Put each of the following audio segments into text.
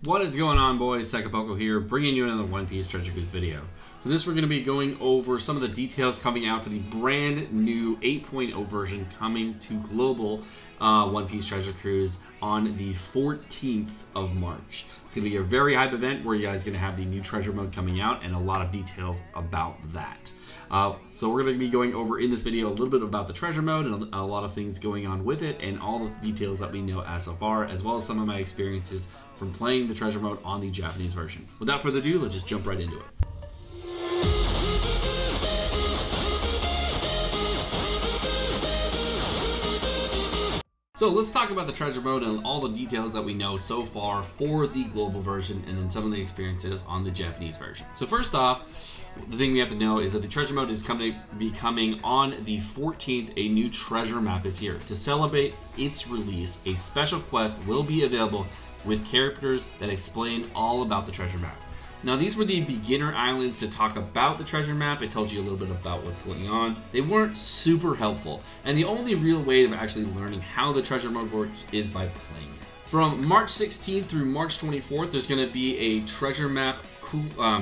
What is going on, boys? Sekapoko here, bringing you another One Piece Treasure Cruise video. For this, we're going to be going over some of the details coming out for the brand new 8.0 version coming to global One Piece Treasure Cruise on the 14th of March. It's going to be a very hype event where you guys are going to have the new treasure mode coming out and a lot of details about that. So we're going to be going over in this video a little bit about the treasure mode and a lot of things going on with it and all the details that we know as so far, as well as some of my experiences from playing the treasure mode on the Japanese version. Without further ado, let's just jump right into it. So let's talk about the treasure mode and all the details that we know so far for the global version and then some of the experiences on the Japanese version. So first off, the thing we have to know is that the treasure mode is coming on the 14th. A new treasure map is here. To celebrate its release, a special quest will be available with characters that explain all about the treasure map. Now, these were the beginner islands to talk about the treasure map. It told you a little bit about what's going on. They weren't super helpful, and the only real way of actually learning how the treasure mode works is by playing it. From March 16th through March 24th, there's going to be a treasure map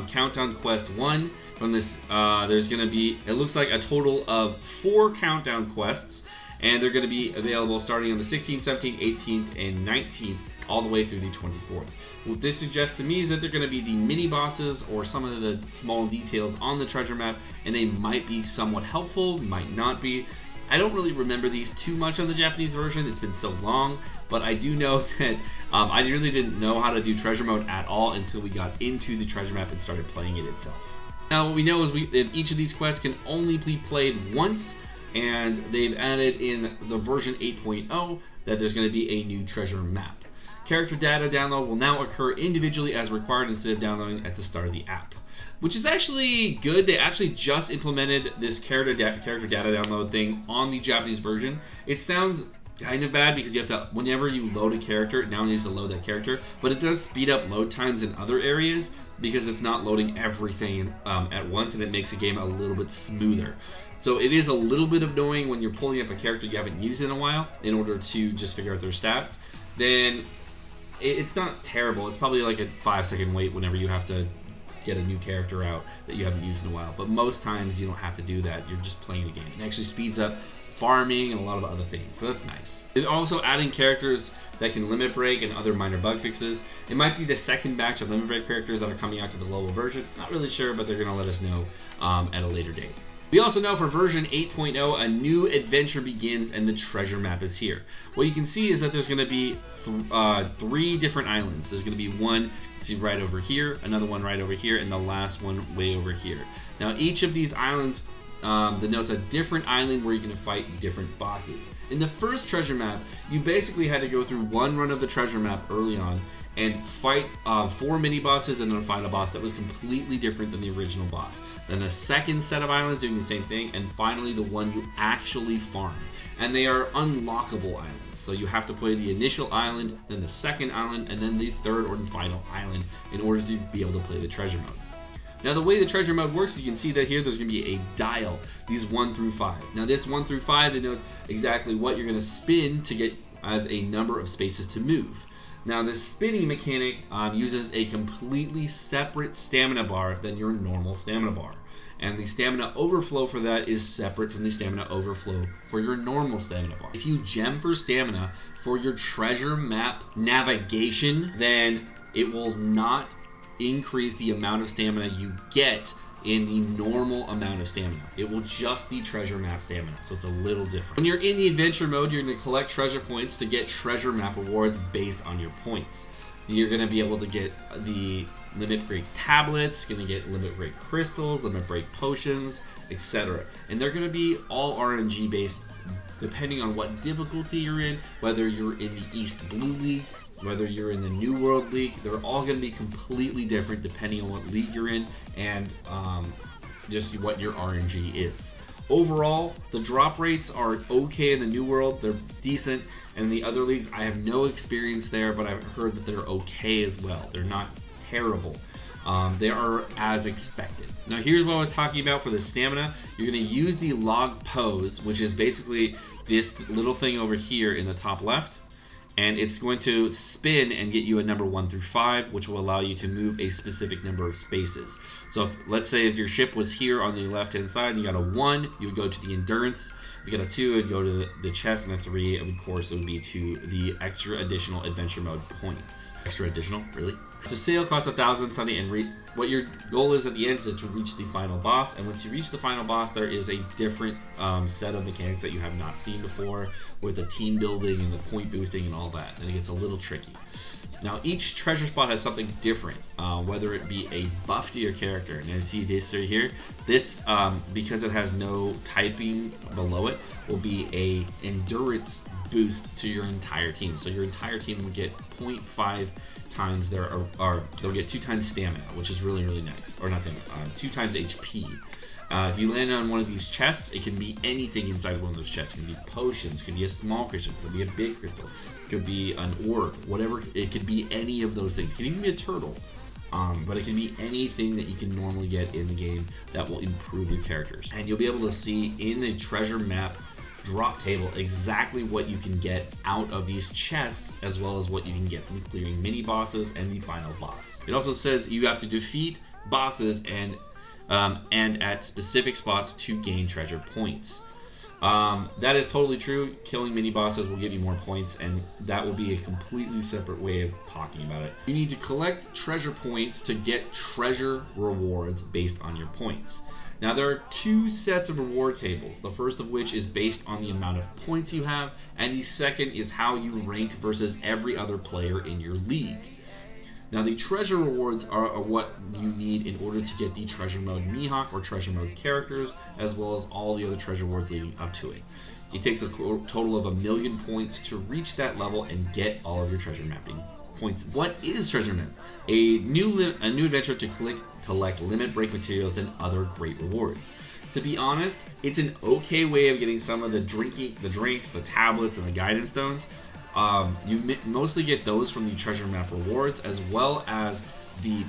countdown quest 1. From this, there's going to be, it looks like, a total of 4 countdown quests, and they're going to be available starting on the 16th, 17th, 18th, and 19th, all the way through the 24th. What this suggests to me is that they're going to be the mini bosses or some of the small details on the treasure map, and they might be somewhat helpful, might not be. I don't really remember these too much on the Japanese version. It's been so long, but I do know that I really didn't know how to do treasure mode at all until we got into the treasure map and started playing it itself. Now, what we know is each of these quests can only be played once, and they've added in the version 8.0 that there's going to be a new treasure map. Character data download will now occur individually as required instead of downloading at the start of the app, which is actually good. They actually just implemented this character data download thing on the Japanese version. It sounds kind of bad because you have to, whenever you load a character, it now needs to load that character, but it does speed up load times in other areas because it's not loading everything at once, and it makes the game a little bit smoother. So it is a little bit annoying when you're pulling up a character you haven't used in a while in order to just figure out their stats. Then it's not terrible. It's probably like a 5-second wait whenever you have to get a new character out that you haven't used in a while. But most times you don't have to do that. You're just playing the game. It actually speeds up farming and a lot of other things, so that's nice. They're also adding characters that can limit break and other minor bug fixes. It might be the second batch of limit break characters that are coming out to the global version. Not really sure, but they're going to let us know at a later date. We also know for version 8.0, a new adventure begins and the treasure map is here. What you can see is that there's going to be 3 different islands. There's going to be one, you can see right over here, another one right over here, and the last one way over here. Now, each of these islands denotes a different island where you're going to fight different bosses. In the first treasure map, you basically had to go through one run of the treasure map early on and fight 4 mini bosses and then fight a boss that was completely different than the original boss. Then a second set of islands doing the same thing, and finally the one you actually farm. And they are unlockable islands, so you have to play the initial island, then the second island, and then the third and final island in order to be able to play the treasure mode. Now, the way the treasure mode works, you can see that here there's going to be a dial, these 1 through 5. Now, this 1 through 5 denotes exactly what you're going to spin to get as a number of spaces to move. Now, this spinning mechanic uses a completely separate stamina bar than your normal stamina bar. And the stamina overflow for that is separate from the stamina overflow for your normal stamina bar. If you gem for stamina for your treasure map navigation, then it will not increase the amount of stamina you get in the normal amount of stamina. It will just be treasure map stamina, so it's a little different. When you're in the adventure mode, you're going to collect treasure points to get treasure map rewards based on your points. You're going to be able to get the limit break tablets, going to get limit break crystals, limit break potions, etc. And they're going to be all RNG based depending on what difficulty you're in, whether you're in the East Blue League, whether you're in the New World League. They're all going to be completely different depending on what league you're in and just what your RNG is. Overall, the drop rates are okay in the New World. They're decent. And in the other leagues, I have no experience there, but I've heard that they're okay as well. They're not terrible. They are as expected. Now, here's what I was talking about for the stamina. You're going to use the log pose, which is basically this little thing over here in the top left. and it's going to spin and get you a number 1 through 5, which will allow you to move a specific number of spaces. So if, let's say if your ship was here on the left hand side and you got a 1, you would go to the endurance. If you got a 2, it would go to the chest, and a 3, of course, it would be to the extra additional adventure mode points. Extra additional, really? To sail costs 1,000 Sunny, and what your goal is at the end is to reach the final boss. And once you reach the final boss, there is a different set of mechanics that you have not seen before, with the team building and the point boosting and all that. And it gets a little tricky. Now, each treasure spot has something different, whether it be a buff to your character. Now, you see this right here. This, because it has no typing below it, will be a endurance boost to your entire team. So your entire team will get 0.5 times their, or they'll get 2 times stamina, which is really, really nice. Or not stamina, 2 times HP. If you land on one of these chests, it can be anything inside one of those chests. It can be potions, it can be a small crystal, it could be a big crystal, it could be an orb, whatever. It could be any of those things. It can even be a turtle. But it can be anything that you can normally get in the game that will improve your characters. And you'll be able to see in the treasure map drop table exactly what you can get out of these chests, as well as what you can get from clearing mini bosses and the final boss. It also says you have to defeat bosses and at specific spots to gain treasure points. That is totally true. Killing mini bosses will give you more points, and that will be a completely separate way of talking about it. You need to collect treasure points to get treasure rewards based on your points. Now, there are 2 sets of reward tables, the first of which is based on the amount of points you have, and the second is how you rank versus every other player in your league. Now, the treasure rewards are what you need in order to get the treasure mode Mihawk or treasure mode characters, as well as all the other treasure rewards leading up to it. It takes a total of 1,000,000 points to reach that level and get all of your treasure mapping points. What is treasure map? A new adventure to collect limit break materials and other great rewards. To be honest, it's an okay way of getting some of the drinks, the tablets, and the guidance stones. You mostly get those from the treasure map rewards, as well as the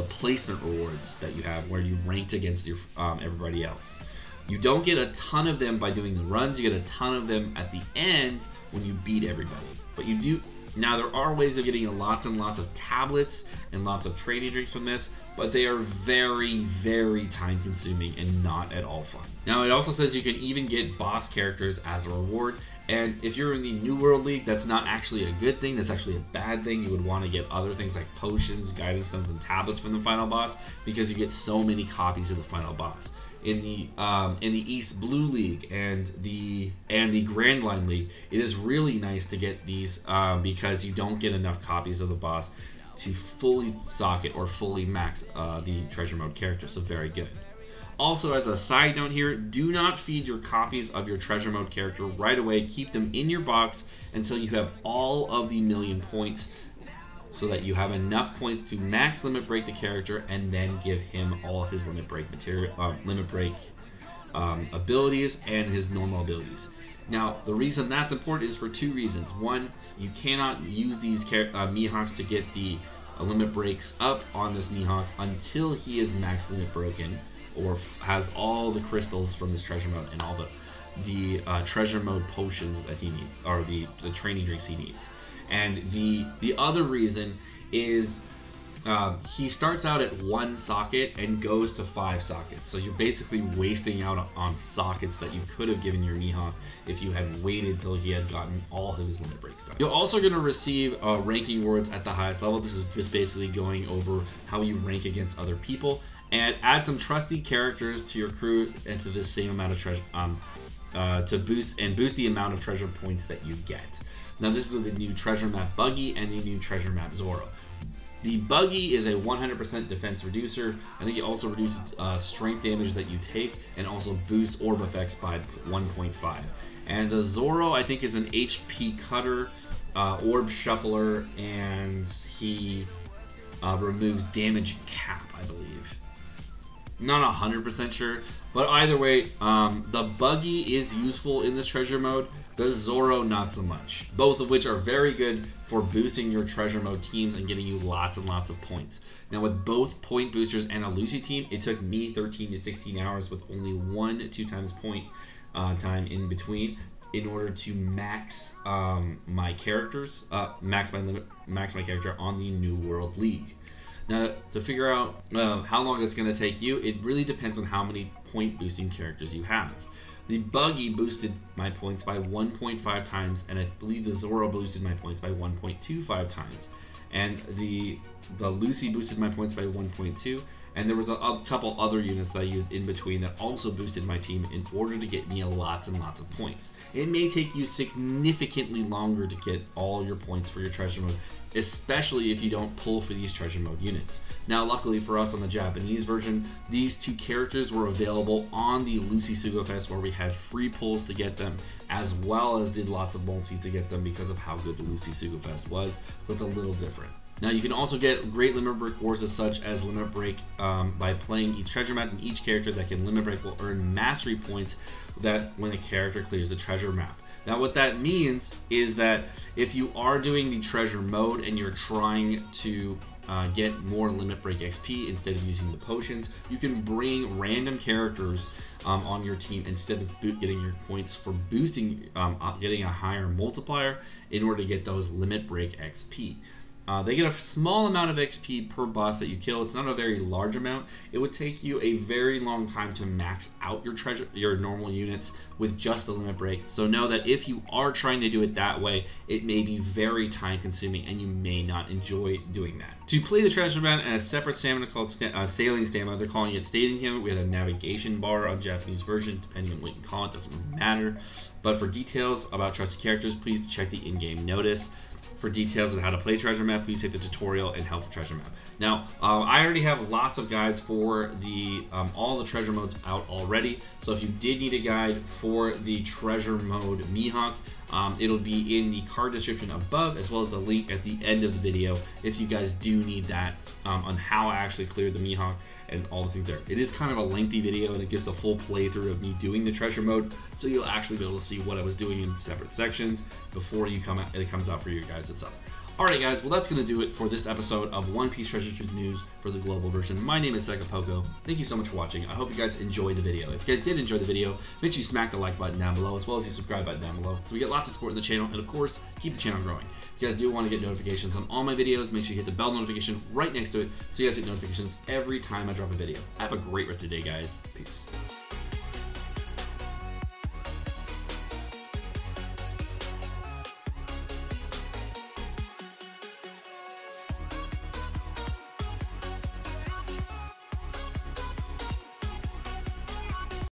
placement rewards that you have, where you ranked against your everybody else. You don't get a ton of them by doing the runs. You get a ton of them at the end when you beat everybody. But you do. Now, there are ways of getting lots and lots of tablets and lots of training drinks from this, but they are very, very time consuming and not at all fun. Now, it also says you can even get boss characters as a reward, and if you're in the New World League, that's not actually a good thing, that's actually a bad thing. You would want to get other things like potions, guidance stones, and tablets from the final boss, because you get so many copies of the final boss. In the East Blue League and the Grand Line League, it is really nice to get these because you don't get enough copies of the boss to fully socket or fully max the treasure mode character, so very good. Also, as a side note here, do not feed your copies of your treasure mode character right away. Keep them in your box until you have all of the 1,000,000 points, so that you have enough points to max limit break the character, and then give him all of his limit break abilities and his normal abilities. Now, the reason that's important is for 2 reasons. One, you cannot use these Mihawks to get the limit breaks up on this Mihawk until he is max limit broken, or has all the crystals from this treasure mode and all the treasure mode potions that he needs, or the training drinks he needs. And the other reason is he starts out at 1 socket and goes to 5 sockets. So you're basically wasting out on sockets that you could have given your Mihawk if you had waited till he had gotten all of his limit breaks done. You're also going to receive ranking rewards at the highest level. This is just basically going over how you rank against other people, and add some trusty characters to your crew and to the same amount of treasure to boost the amount of treasure points that you get. Now, this is the new treasure map Buggy and the new treasure map Zoro. The Buggy is a 100% defense reducer. I think it also reduces strength damage that you take, and also boosts orb effects by 1.5. And the Zoro, I think, is an HP cutter, orb shuffler, and he removes damage cap, I believe. Not 100% sure, but either way, the Buggy is useful in this treasure mode. The Zoro, not so much. Both of which are very good for boosting your treasure mode teams and getting you lots and lots of points. Now, with both point boosters and a Lucy team, it took me 13 to 16 hours with only 1 2 times point time in between in order to max my characters, max my character on the New World League. Now, to figure out how long it's going to take you, it really depends on how many point boosting characters you have. The Buggy boosted my points by 1.5 times, and I believe the Zoro boosted my points by 1.25 times. And the Lucy boosted my points by 1.2, and there was a couple other units that I used in between that also boosted my team in order to get me lots and lots of points. It may take you significantly longer to get all your points for your treasure mode, especially if you don't pull for these treasure mode units. Now, luckily for us on the Japanese version, these two characters were available on the Lucy Sugo Fest, where we had free pulls to get them, as well as did lots of multis to get them because of how good the Lucy Sugo Fest was, so it's a little different. Now, you can also get great limit break courses such as limit break by playing each treasure map, and each character that can limit break will earn mastery points that when a character clears the treasure map. Now, what that means is that if you are doing the treasure mode and you're trying to get more limit break XP instead of using the potions, you can bring random characters on your team instead of getting your points for boosting, getting a higher multiplier in order to get those limit break XP. They get a small amount of XP per boss that you kill. It's not a very large amount. It would take you a very long time to max out your normal units with just the limit break. So know that if you are trying to do it that way, it may be very time consuming and you may not enjoy doing that. To play the treasure map and a separate stamina called sailing stamina, they're calling it stadium stamina. We had a navigation bar on Japanese version, depending on what you call it, doesn't really matter. But for details about trusted characters, please check the in-game notice. For details on how to play treasure map, please take the tutorial and help for treasure map. Now, I already have lots of guides for the all the treasure modes out already. So if you did need a guide for the treasure mode Mihawk, it'll be in the card description above, as well as the link at the end of the video if you guys do need that on how I actually cleared the Mihawk and all the things there. It is kind of a lengthy video, and it gives a full playthrough of me doing the treasure mode, so you'll actually be able to see what I was doing in separate sections before it comes out for you guys itself. Alright guys, well that's going to do it for this episode of One Piece Treasure Troop News for the global version. My name is Sekapoko. Thank you so much for watching. I hope you guys enjoyed the video. If you guys did enjoy the video, make sure you smack the like button down below, as well as the subscribe button down below, so we get lots of support in the channel, and of course, keep the channel growing. If you guys do want to get notifications on all my videos, make sure you hit the bell notification right next to it, so you guys get notifications every time I drop a video. Have a great rest of your day, guys. Peace.